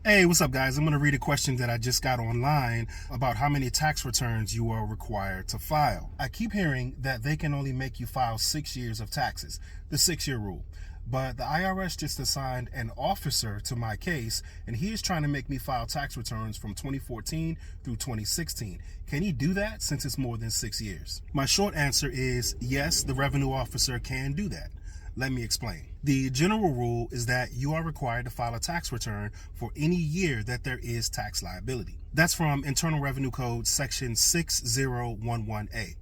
Hey, what's up, guys? I'm going to read a question that I just got online about how many tax returns you are required to file. I keep hearing that they can only make you file 6 years of taxes, the 6-year rule. But the IRS just assigned an officer to my case, and he is trying to make me file tax returns from 2014 through 2016. Can he do that since it's more than 6 years? My short answer is yes, the revenue officer can do that. Let me explain. The general rule is that you are required to file a tax return for any year that there is tax liability. That's from Internal Revenue Code section 6011A.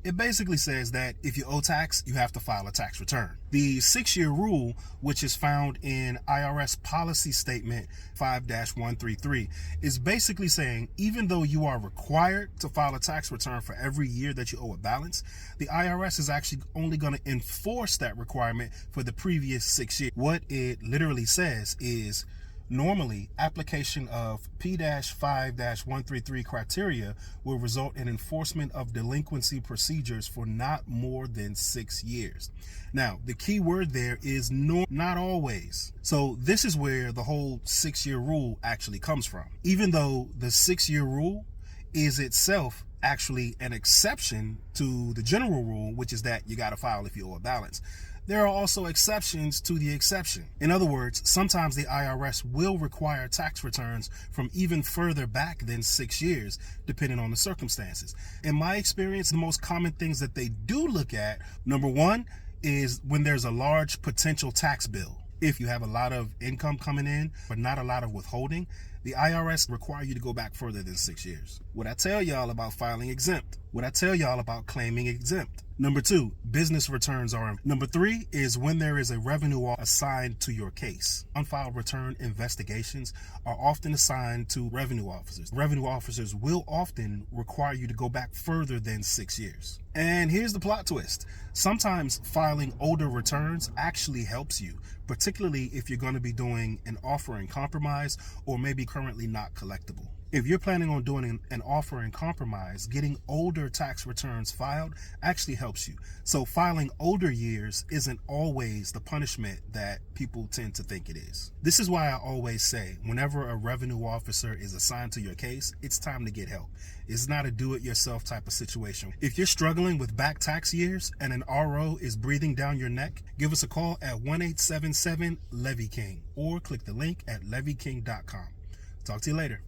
It basically says that if you owe tax, you have to file a tax return. The 6-year rule, which is found in IRS Policy Statement 5-133, is basically saying even though you are required to file a tax return for every year that you owe a balance, the IRS is actually only going to enforce that requirement for the previous 6 years. What it literally says is, normally, application of P-5-133 criteria will result in enforcement of delinquency procedures for not more than 6 years. Now, the key word there is not always. So this is where the whole 6-year rule actually comes from. Even though the 6-year rule is itself actually an exception to the general rule, which is that you got to file if you owe a balance, there are also exceptions to the exception. In other words, sometimes the IRS will require tax returns from even further back than 6 years, depending on the circumstances. In my experience, the most common things that they do look at, number one, is when there's a large potential tax bill. If you have a lot of income coming in, but not a lot of withholding, the IRS require you to go back further than 6 years. What I tell y'all about filing exempt? What I tell y'all about claiming exempt? Number two, business returns are. Number three is when there is a revenue assigned to your case. Unfiled return investigations are often assigned to revenue officers. Revenue officers will often require you to go back further than 6 years. And here's the plot twist. Sometimes filing older returns actually helps you, particularly if you're going to be doing an offer in compromise or maybe currently not collectible. If you're planning on doing an offer in compromise, getting older tax returns filed actually helps you. So filing older years isn't always the punishment that people tend to think it is. This is why I always say, whenever a revenue officer is assigned to your case, it's time to get help. It's not a do-it-yourself type of situation. If you're struggling with back tax years and an RO is breathing down your neck, give us a call at 1-877-LEVY-KING or click the link at levyking.com. Talk to you later.